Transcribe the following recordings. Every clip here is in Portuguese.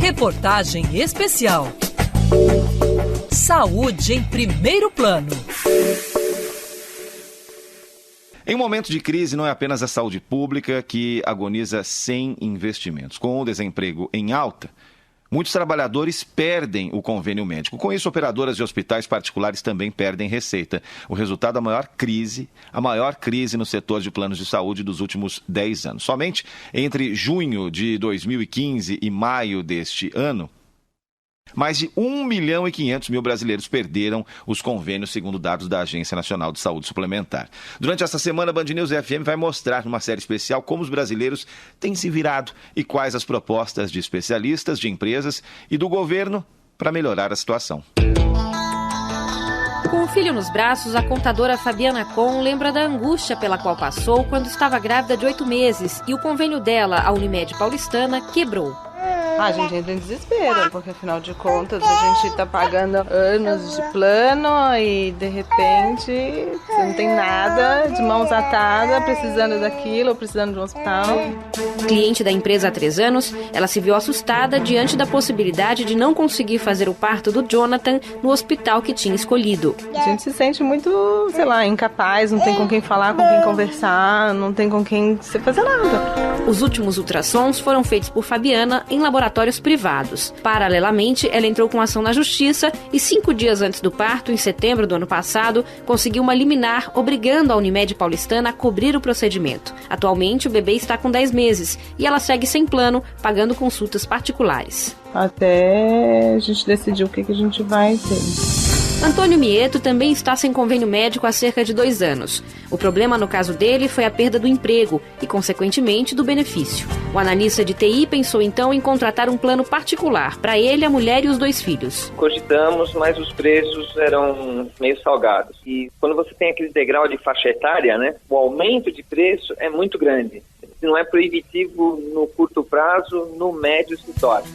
Reportagem especial. Saúde em primeiro plano. Em momento de crise, não é apenas a saúde pública que agoniza sem investimentos. Com o desemprego em alta, muitos trabalhadores perdem o convênio médico. Com isso, operadoras de hospitais particulares também perdem receita. O resultado, a maior crise no setor de planos de saúde dos últimos 10 anos. Somente entre junho de 2015 e maio deste ano, mais de 1.500.000 brasileiros perderam os convênios, segundo dados da Agência Nacional de Saúde Suplementar. Durante essa semana, a Band News FM vai mostrar numa série especial como os brasileiros têm se virado e quais as propostas de especialistas, de empresas e do governo para melhorar a situação. Com o filho nos braços, a contadora Fabiana Con lembra da angústia pela qual passou quando estava grávida de 8 meses e o convênio dela, a Unimed Paulistana, quebrou. A gente entra em desespero, porque afinal de contas a gente tá pagando anos de plano e de repente você não tem nada, de mãos atadas, precisando daquilo ou precisando de um hospital. Cliente da empresa há 3 anos, ela se viu assustada diante da possibilidade de não conseguir fazer o parto do Jonathan no hospital que tinha escolhido. A gente se sente muito, incapaz, não tem com quem falar, com quem conversar, não tem com quem fazer nada. Os últimos ultrassons foram feitos por Fabiana em laboratórios privados. Paralelamente, ela entrou com ação na justiça e 5 dias antes do parto, em setembro do ano passado, conseguiu uma liminar obrigando a Unimed Paulistana a cobrir o procedimento. Atualmente, o bebê está com 10 meses e ela segue sem plano, pagando consultas particulares. Até a gente decidir o que a gente vai ter. Antônio Mieto também está sem convênio médico há cerca de 2 anos. O problema no caso dele foi a perda do emprego e, consequentemente, do benefício. O analista de TI pensou então em contratar um plano particular para ele, a mulher e os 2 filhos. Cogitamos, mas os preços eram meio salgados. E quando você tem aquele degrau de faixa etária, o aumento de preço é muito grande. Não é proibitivo no curto prazo, no médio se torna.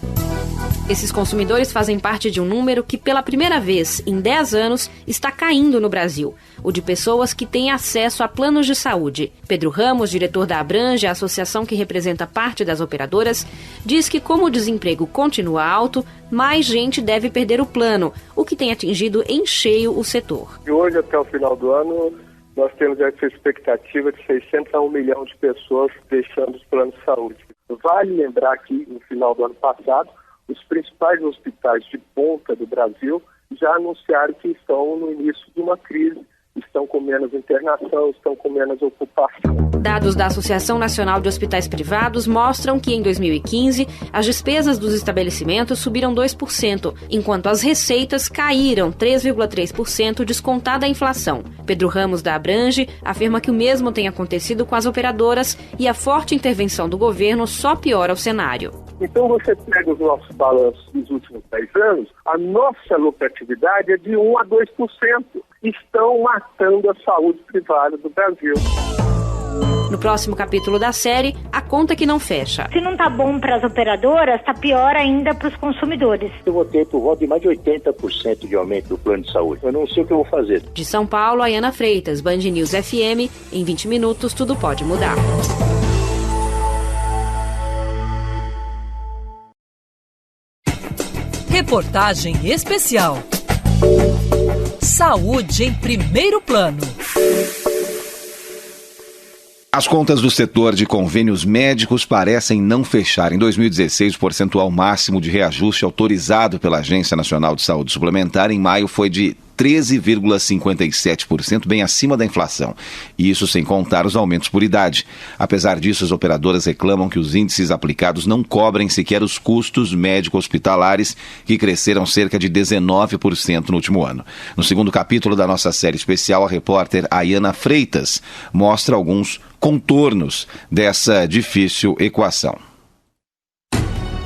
Esses consumidores fazem parte de um número que, pela primeira vez em 10 anos, está caindo no Brasil. O de pessoas que têm acesso a planos de saúde. Pedro Ramos, diretor da Abrange, a associação que representa parte das operadoras, diz que, como o desemprego continua alto, mais gente deve perder o plano, o que tem atingido em cheio o setor. De hoje até o final do ano, nós temos essa expectativa de 600 a 1 milhão de pessoas deixando os planos de saúde. Vale lembrar que, no final do ano passado, os principais hospitais de ponta do Brasil já anunciaram que estão no início de uma crise, estão com menos internação, estão com menos ocupação. Dados da Associação Nacional de Hospitais Privados mostram que em 2015 as despesas dos estabelecimentos subiram 2%, enquanto as receitas caíram 3,3% descontada a inflação. Pedro Ramos, da Abrange, afirma que o mesmo tem acontecido com as operadoras e a forte intervenção do governo só piora o cenário. Então você pega os nossos balanços dos últimos 10 anos, a nossa lucratividade é de 1 a 2%. Estão matando a saúde privada do Brasil. No próximo capítulo da série, a conta que não fecha. Se não tá bom para as operadoras, tá pior ainda para os consumidores. Eu vou ter por volta de mais de 80% de aumento do plano de saúde. Eu não sei o que eu vou fazer. De São Paulo, Ayana Freitas, Band News FM. Em 20 minutos, tudo pode mudar. Reportagem especial. Saúde em primeiro plano. As contas do setor de convênios médicos parecem não fechar. Em 2016, o percentual máximo de reajuste autorizado pela Agência Nacional de Saúde Suplementar em maio foi de 13,57%, bem acima da inflação. E isso sem contar os aumentos por idade. Apesar disso, as operadoras reclamam que os índices aplicados não cobrem sequer os custos médico-hospitalares, que cresceram cerca de 19% no último ano. No segundo capítulo da nossa série especial, a repórter Ayana Freitas mostra alguns contornos dessa difícil equação.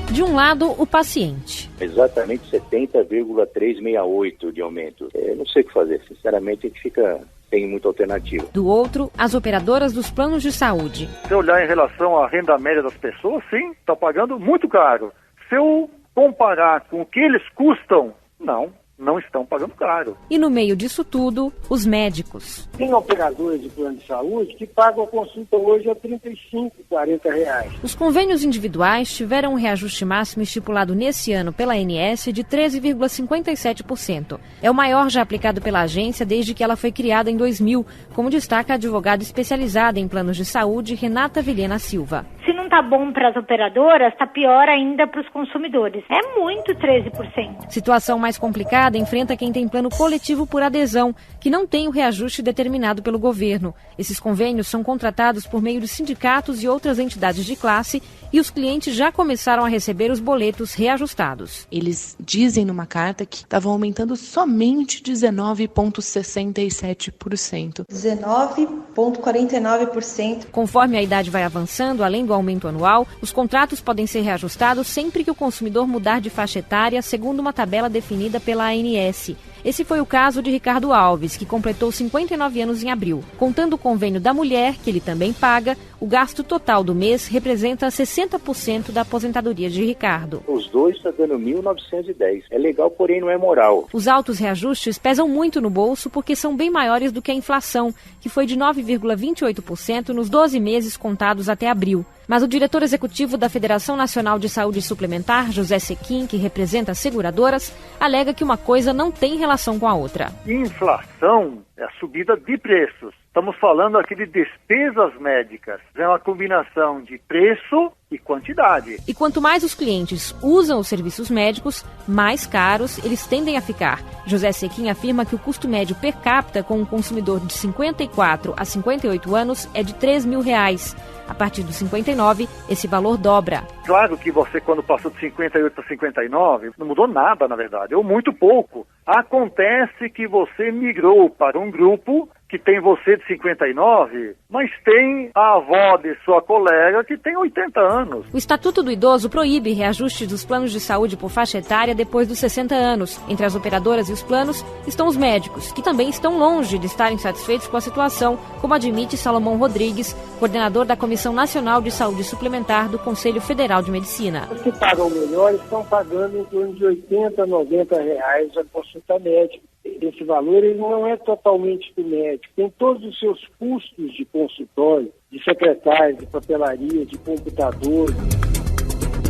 De um lado, o paciente. Exatamente 70,368 de aumento. Eu não sei o que fazer. Sinceramente, a gente fica sem muita alternativa. Do outro, as operadoras dos planos de saúde. Se eu olhar em relação à renda média das pessoas, sim, está pagando muito caro. Se eu comparar com o que eles custam, não. não estão pagando caro. E no meio disso tudo, os médicos. Tem operadores de plano de saúde que pagam a consulta hoje a R$35, R$40. Os convênios individuais tiveram um reajuste máximo estipulado nesse ano pela ANS de 13,57%. É o maior já aplicado pela agência desde que ela foi criada em 2000, como destaca a advogada especializada em planos de saúde, Renata Vilhena Silva. Se não tá bom para as operadoras, tá pior ainda para os consumidores. É muito 13%. Situação mais complicada enfrenta quem tem plano coletivo por adesão, que não tem o reajuste determinado pelo governo. Esses convênios são contratados por meio de sindicatos e outras entidades de classe e os clientes já começaram a receber os boletos reajustados. Eles dizem numa carta que estavam aumentando somente 19,67%. 19,49%. Conforme a idade vai avançando, além do aumento anual, os contratos podem ser reajustados sempre que o consumidor mudar de faixa etária, segundo uma tabela definida pela ANS. Esse foi o caso de Ricardo Alves, que completou 59 anos em abril. Contando o convênio da mulher, que ele também paga, o gasto total do mês representa 60% da aposentadoria de Ricardo. Os dois estão dando 1.910. É legal, porém não é moral. Os altos reajustes pesam muito no bolso porque são bem maiores do que a inflação, que foi de 9,28% nos 12 meses contados até abril. Mas o diretor executivo da Federação Nacional de Saúde Suplementar, José Sequim, que representa as seguradoras, alega que uma coisa não tem relação com a outra. Inflação é a subida de preços. Estamos falando aqui de despesas médicas. É uma combinação de preço e quantidade. E quanto mais os clientes usam os serviços médicos, mais caros eles tendem a ficar. José Sequim afirma que o custo médio per capita com um consumidor de 54 a 58 anos é de R$3.000. A partir dos 59, esse valor dobra. Claro que você, quando passou de 58 para 59, não mudou nada, na verdade, ou muito pouco. Acontece que você migrou para um grupo que tem você de 59, mas tem a avó de sua colega que tem 80 anos. O Estatuto do Idoso proíbe reajustes dos planos de saúde por faixa etária depois dos 60 anos. Entre as operadoras e os planos estão os médicos, que também estão longe de estarem satisfeitos com a situação, como admite Salomão Rodrigues, coordenador da Comissão Nacional de Saúde Suplementar do Conselho Federal de Medicina. Os que pagam melhor estão pagando em torno de R$80, R$90 a consulta médica. Esse valor ele não é totalmente do médico, tem todos os seus custos de consultório, de secretária, de papelaria, de computador.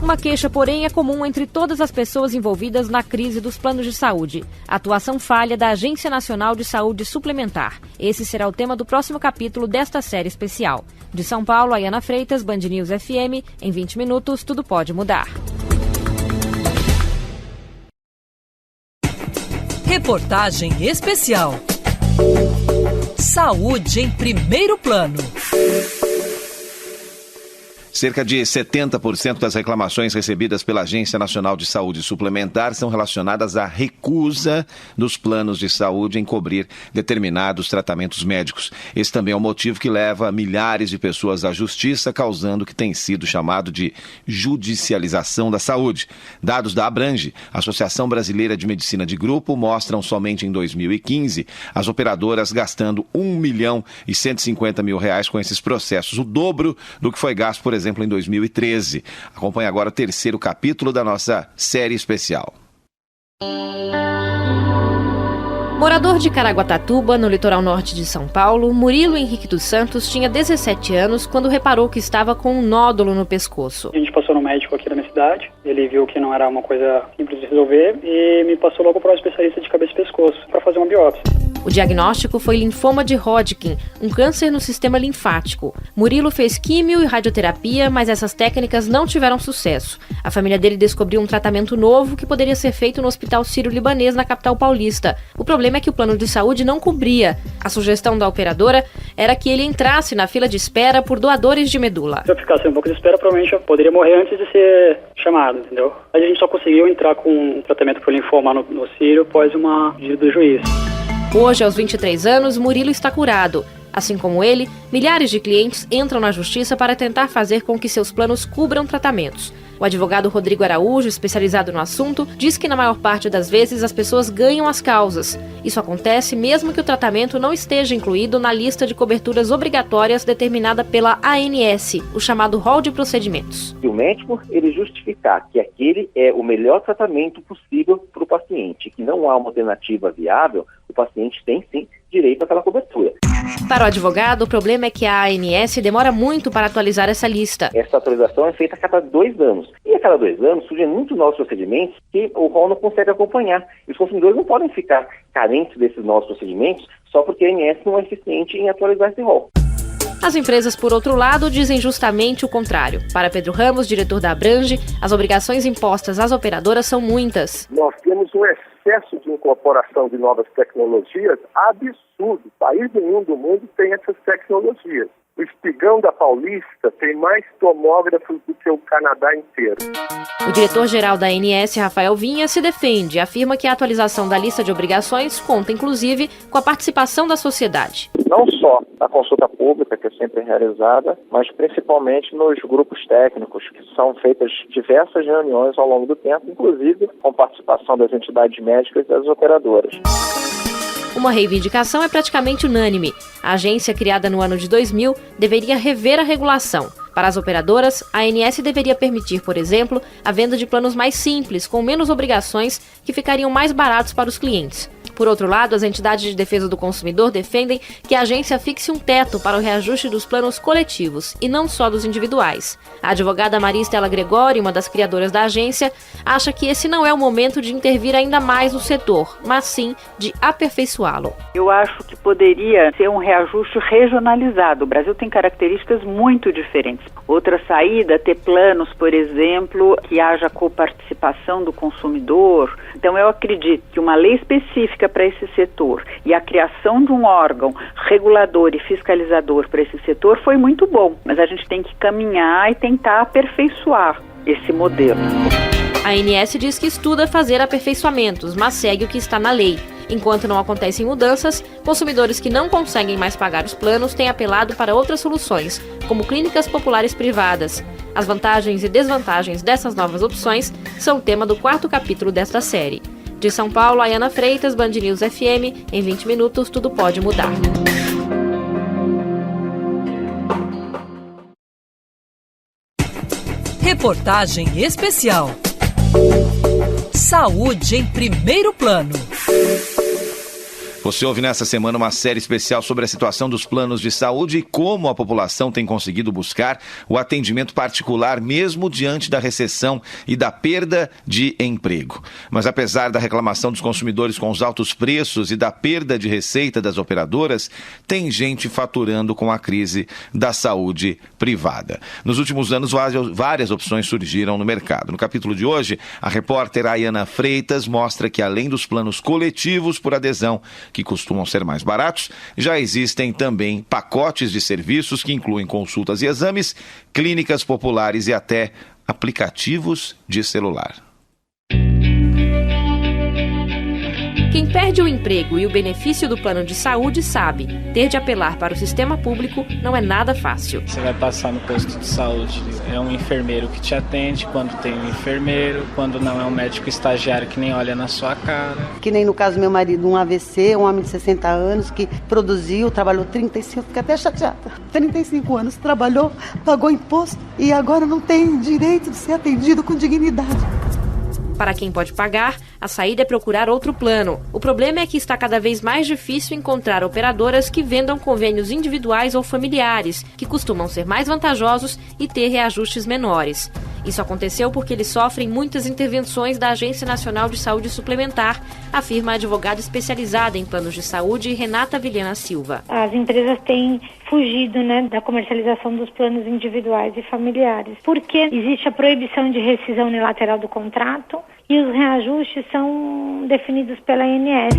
Uma queixa, porém, é comum entre todas as pessoas envolvidas na crise dos planos de saúde. A atuação falha da Agência Nacional de Saúde Suplementar. Esse será o tema do próximo capítulo desta série especial. De São Paulo, Ayana Freitas, Band News FM. Em 20 minutos, tudo pode mudar. Reportagem especial. Saúde em primeiro plano. Cerca de 70% das reclamações recebidas pela Agência Nacional de Saúde Suplementar são relacionadas à recusa dos planos de saúde em cobrir determinados tratamentos médicos. Esse também é o motivo que leva milhares de pessoas à justiça, causando o que tem sido chamado de judicialização da saúde. Dados da Abrange, Associação Brasileira de Medicina de Grupo, mostram somente em 2015 as operadoras gastando R$1.150.000 com esses processos, o dobro do que foi gasto, por exemplo, em 2013. Acompanhe agora o terceiro capítulo da nossa série especial. Morador de Caraguatatuba, no litoral norte de São Paulo, Murilo Henrique dos Santos tinha 17 anos quando reparou que estava com um nódulo no pescoço. A gente passou no médico aqui da minha cidade, ele viu que não era uma coisa simples de resolver e me passou logo para um especialista de cabeça e pescoço para fazer uma biópsia. O diagnóstico foi linfoma de Hodgkin, um câncer no sistema linfático. Murilo fez químio e radioterapia, mas essas técnicas não tiveram sucesso. A família dele descobriu um tratamento novo que poderia ser feito no Hospital Sírio-Libanês, na capital paulista. O problema é que o plano de saúde não cobria. A sugestão da operadora era que ele entrasse na fila de espera por doadores de medula. Se eu ficasse um pouco de espera, provavelmente eu poderia morrer antes de ser chamado, entendeu? A gente só conseguiu entrar com um tratamento por linfoma no Sírio após uma pedido do juiz. Hoje, aos 23 anos, Murilo está curado. Assim como ele, milhares de clientes entram na justiça para tentar fazer com que seus planos cubram tratamentos. O advogado Rodrigo Araújo, especializado no assunto, diz que na maior parte das vezes as pessoas ganham as causas. Isso acontece mesmo que o tratamento não esteja incluído na lista de coberturas obrigatórias determinada pela ANS, o chamado rol de procedimentos. E o médico, ele justificar que aquele é o melhor tratamento possível para o paciente, que não há uma alternativa viável, o paciente tem sim direito àquela cobertura. Para o advogado, o problema é que a ANS demora muito para atualizar essa lista. Essa atualização é feita a cada 2 anos. E a cada 2 anos surgem muitos novos procedimentos que o rol não consegue acompanhar. E os consumidores não podem ficar carentes desses novos procedimentos só porque a ANS não é eficiente em atualizar esse rol. As empresas, por outro lado, dizem justamente o contrário. Para Pedro Ramos, diretor da Abrange, as obrigações impostas às operadoras são muitas. Nós temos um excesso de incorporação de novas tecnologias absurdo. País nenhum do mundo tem essas tecnologias. O Espigão da Paulista tem mais tomógrafos do que o Canadá inteiro. O diretor-geral da ANS, Rafael Vinha, se defende e afirma que a atualização da lista de obrigações conta, inclusive, com a participação da sociedade. Não só na consulta pública, que é sempre realizada, mas principalmente nos grupos técnicos, que são feitas diversas reuniões ao longo do tempo, inclusive com participação das entidades médicas e das operadoras. Uma reivindicação é praticamente unânime. A agência, criada no ano de 2000, deveria rever a regulação. Para as operadoras, a ANS deveria permitir, por exemplo, a venda de planos mais simples, com menos obrigações, que ficariam mais baratos para os clientes. Por outro lado, as entidades de defesa do consumidor defendem que a agência fixe um teto para o reajuste dos planos coletivos e não só dos individuais. A advogada Maria Estela Gregório, uma das criadoras da agência, acha que esse não é o momento de intervir ainda mais no setor, mas sim de aperfeiçoá-lo. Eu acho que poderia ser um reajuste regionalizado. O Brasil tem características muito diferentes. Outra saída, ter planos, por exemplo, que haja coparticipação do consumidor. Então eu acredito que uma lei específica para esse setor e a criação de um órgão regulador e fiscalizador para esse setor foi muito bom, mas a gente tem que caminhar e tentar aperfeiçoar esse modelo. A ANS diz que estuda fazer aperfeiçoamentos, mas segue o que está na lei. Enquanto não acontecem mudanças, consumidores que não conseguem mais pagar os planos têm apelado para outras soluções, como clínicas populares privadas. As vantagens e desvantagens dessas novas opções são tema do 4º capítulo desta série. De São Paulo, Ayana Freitas, Band News FM. Em 20 minutos, tudo pode mudar. Reportagem especial. Saúde em primeiro plano. Você ouve nessa semana uma série especial sobre a situação dos planos de saúde e como a população tem conseguido buscar o atendimento particular mesmo diante da recessão e da perda de emprego. Mas apesar da reclamação dos consumidores com os altos preços e da perda de receita das operadoras, tem gente faturando com a crise da saúde privada. Nos últimos anos, várias opções surgiram no mercado. No capítulo de hoje, a repórter Ayana Freitas mostra que além dos planos coletivos por adesão, que costumam ser mais baratos, já existem também pacotes de serviços que incluem consultas e exames, clínicas populares e até aplicativos de celular. Quem perde o emprego e o benefício do plano de saúde sabe, ter de apelar para o sistema público não é nada fácil. Você vai passar no posto de saúde, é um enfermeiro que te atende, quando tem um enfermeiro, quando não é um médico estagiário que nem olha na sua cara. Que nem no caso do meu marido, um AVC, um homem de 60 anos que produziu, trabalhou 35, fiquei até chateada. 35 anos, trabalhou, pagou imposto e agora não tem direito de ser atendido com dignidade. Para quem pode pagar, a saída é procurar outro plano. O problema é que está cada vez mais difícil encontrar operadoras que vendam convênios individuais ou familiares, que costumam ser mais vantajosos e ter reajustes menores. Isso aconteceu porque eles sofrem muitas intervenções da Agência Nacional de Saúde Suplementar, afirma a advogada especializada em planos de saúde, Renata Vilhena Silva. As empresas têm fugido, da comercialização dos planos individuais e familiares, porque existe a proibição de rescisão unilateral do contrato e os reajustes são definidos pela ANS.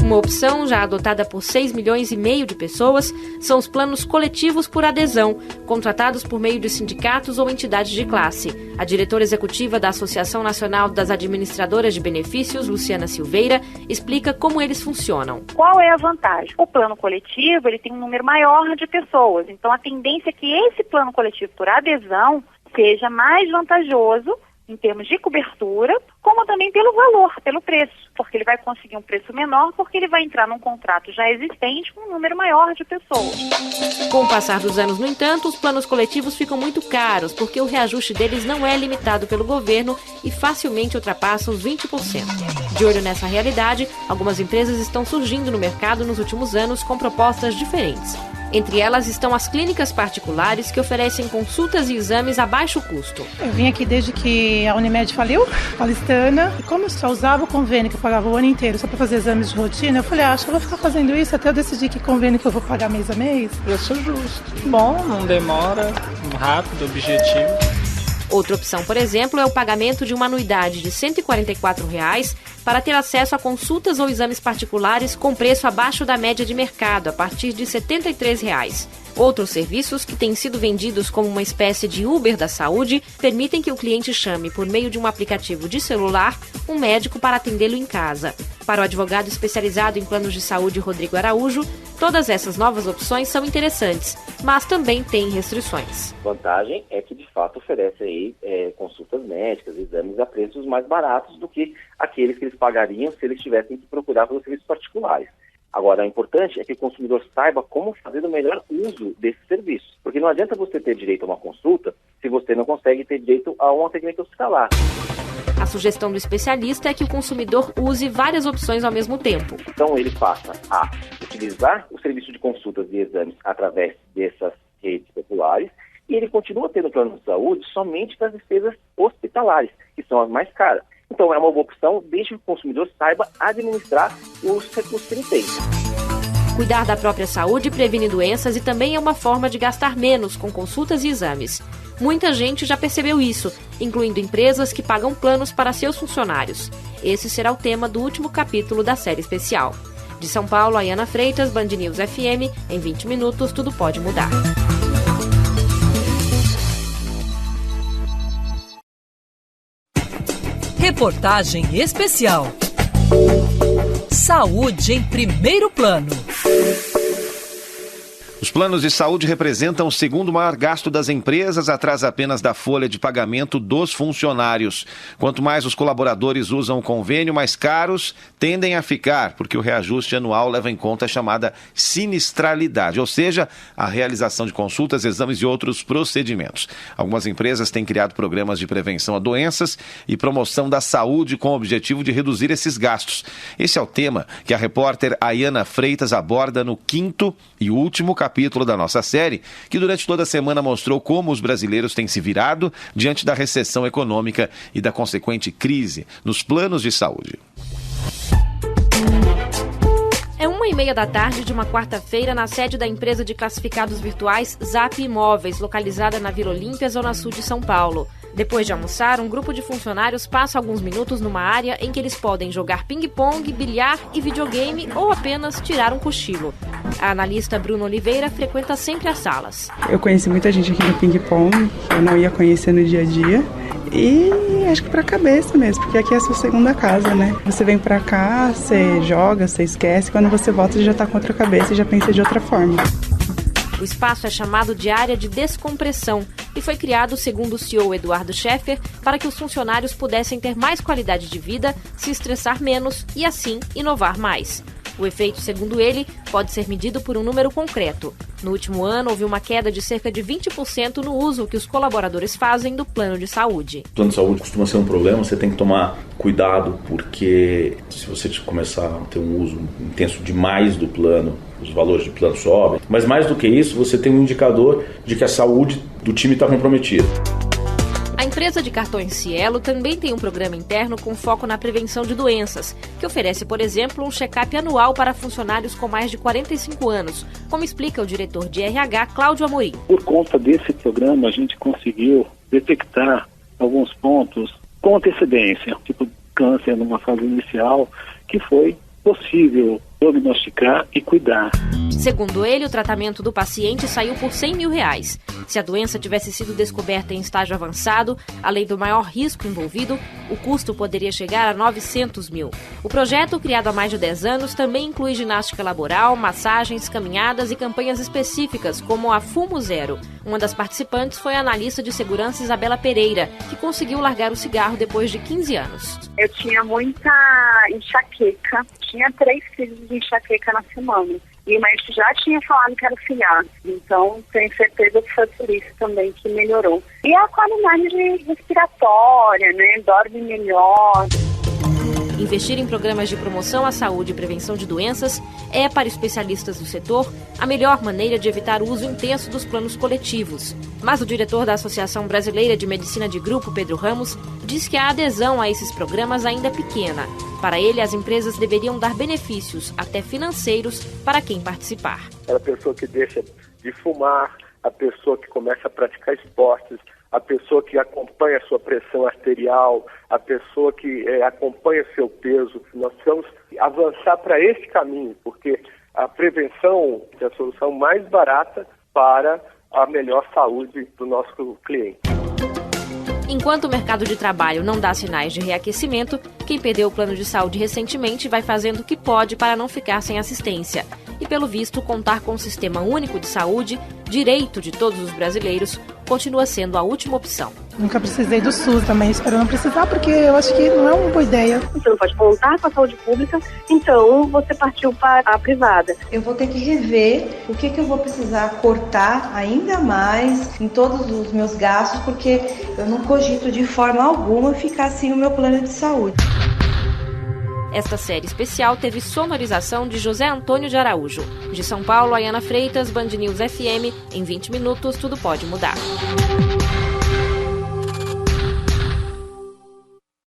Uma opção já adotada por 6,5 milhões de pessoas são os planos coletivos por adesão, contratados por meio de sindicatos ou entidades de classe. A diretora executiva da Associação Nacional das Administradoras de Benefícios, Luciana Silveira, explica como eles funcionam. Qual é a vantagem? O plano coletivo ele tem um número maior de pessoas, então a tendência é que esse plano coletivo por adesão seja mais vantajoso em termos de cobertura, como também pelo valor, pelo preço, porque ele vai conseguir um preço menor, porque ele vai entrar num contrato já existente com um número maior de pessoas. Com o passar dos anos, no entanto, os planos coletivos ficam muito caros, porque o reajuste deles não é limitado pelo governo e facilmente ultrapassa os 20%. De olho nessa realidade, algumas empresas estão surgindo no mercado nos últimos anos com propostas diferentes. Entre elas estão as clínicas particulares que oferecem consultas e exames a baixo custo. Eu vim aqui desde que a Unimed faliu, paulistana, e como eu só usava o convênio que eu pagava o ano inteiro só para fazer exames de rotina, eu falei, acho que eu vou ficar fazendo isso até eu decidir que convênio que eu vou pagar mês a mês. Preço justo. Bom, não demora, rápido, objetivo. Outra opção, por exemplo, é o pagamento de uma anuidade de R$ 144 para ter acesso a consultas ou exames particulares com preço abaixo da média de mercado, a partir de R$ 73. Outros serviços, que têm sido vendidos como uma espécie de Uber da saúde, permitem que o cliente chame, por meio de um aplicativo de celular, um médico para atendê-lo em casa. Para o advogado especializado em planos de saúde Rodrigo Araújo, todas essas novas opções são interessantes, mas também têm restrições. A vantagem é que, de fato, oferece aí consultas médicas, exames a preços mais baratos do que aqueles que eles pagariam se eles tivessem que procurar pelos serviços particulares. Agora, o importante é que o consumidor saiba como fazer o melhor uso desse serviço, porque não adianta você ter direito a uma consulta se você não consegue ter direito a um atendimento hospitalar. A sugestão do especialista é que o consumidor use várias opções ao mesmo tempo. Então, ele passa a utilizar o serviço de consultas e exames através dessas redes populares e ele continua tendo plano de saúde somente para as despesas hospitalares, que são as mais caras. Então, é uma boa opção, desde que o consumidor saiba administrar os recursos que ele tem. Cuidar da própria saúde previne doenças e também é uma forma de gastar menos com consultas e exames. Muita gente já percebeu isso, incluindo empresas que pagam planos para seus funcionários. Esse será o tema do último capítulo da série especial. De São Paulo, Ayana Freitas, Band News FM. Em 20 minutos, tudo pode mudar. Reportagem especial. Saúde em primeiro plano. Os planos de saúde representam o segundo maior gasto das empresas, atrás apenas da folha de pagamento dos funcionários. Quanto mais os colaboradores usam o convênio, mais caros tendem a ficar, porque o reajuste anual leva em conta a chamada sinistralidade, ou seja, a realização de consultas, exames e outros procedimentos. Algumas empresas têm criado programas de prevenção a doenças e promoção da saúde com o objetivo de reduzir esses gastos. Esse é o tema que a repórter Ayana Freitas aborda no quinto e último capítulo da nossa série, que durante toda a semana mostrou como os brasileiros têm se virado diante da recessão econômica e da consequente crise nos planos de saúde. É 1h30 da tarde de uma quarta-feira na sede da empresa de classificados virtuais Zap Imóveis, localizada na Vila Olímpia, zona sul de São Paulo. Depois de almoçar, um grupo de funcionários passa alguns minutos numa área em que eles podem jogar ping-pong, bilhar e videogame ou apenas tirar um cochilo. A analista Bruna Oliveira frequenta sempre as salas. Eu conheci muita gente aqui no ping-pong, eu não ia conhecer no dia a dia. E acho que pra cabeça mesmo, porque aqui é a sua segunda casa, né? Você vem pra cá, você joga, você esquece, quando você volta você já tá com outra cabeça e já pensa de outra forma. O espaço é chamado de área de descompressão e foi criado, segundo o CEO Eduardo Scheffer, para que os funcionários pudessem ter mais qualidade de vida, se estressar menos e, assim, inovar mais. O efeito, segundo ele, pode ser medido por um número concreto. No último ano, houve uma queda de cerca de 20% no uso que os colaboradores fazem do plano de saúde. O plano de saúde costuma ser um problema, você tem que tomar cuidado, porque se você começar a ter um uso intenso demais do plano, os valores do plano sobem. Mas mais do que isso, você tem um indicador de que a saúde do time está comprometida. A empresa de cartões Cielo também tem um programa interno com foco na prevenção de doenças, que oferece, por exemplo, um check-up anual para funcionários com mais de 45 anos, como explica o diretor de RH, Cláudio Amorim. Por conta desse programa, a gente conseguiu detectar alguns pontos com antecedência, tipo câncer numa fase inicial, que foi possível diagnosticar e cuidar. Segundo ele, o tratamento do paciente saiu por R$100 mil. Se a doença tivesse sido descoberta em estágio avançado, além do maior risco envolvido, o custo poderia chegar a R$900 mil. O projeto, criado há mais de 10 anos, também inclui ginástica laboral, massagens, caminhadas e campanhas específicas, como a Fumo Zero. Uma das participantes foi a analista de segurança Isabela Pereira, que conseguiu largar o cigarro depois de 15 anos. Eu tinha muita enxaqueca, tinha 3 crises de enxaqueca na semana. E o médico já tinha falado que era cigarro, então tenho certeza que foi por isso também que melhorou. E a qualidade respiratória, né? Dorme melhor. Investir em programas de promoção à saúde e prevenção de doenças é, para especialistas do setor, a melhor maneira de evitar o uso intenso dos planos coletivos. Mas o diretor da Associação Brasileira de Medicina de Grupo, Pedro Ramos, diz que a adesão a esses programas ainda é pequena. Para ele, as empresas deveriam dar benefícios, até financeiros, para quem participar. A pessoa que deixa de fumar, a pessoa que começa a praticar esportes, a pessoa que acompanha a sua pressão arterial, a pessoa que acompanha seu peso. Nós precisamos avançar para esse caminho, porque a prevenção é a solução mais barata para a melhor saúde do nosso cliente. Enquanto o mercado de trabalho não dá sinais de reaquecimento, quem perdeu o plano de saúde recentemente vai fazendo o que pode para não ficar sem assistência. E, pelo visto, contar com um sistema único de saúde, direito de todos os brasileiros, continua sendo a última opção. Nunca precisei do SUS também, espero não precisar, porque eu acho que não é uma boa ideia. Você não pode contar com a saúde pública, então você partiu para a privada. Eu vou ter que rever o que eu vou precisar cortar ainda mais em todos os meus gastos, porque eu não cogito de forma alguma ficar sem o meu plano de saúde. Esta série especial teve sonorização de José Antônio de Araújo. De São Paulo, Ayana Freitas, Band News FM. Em 20 minutos, tudo pode mudar.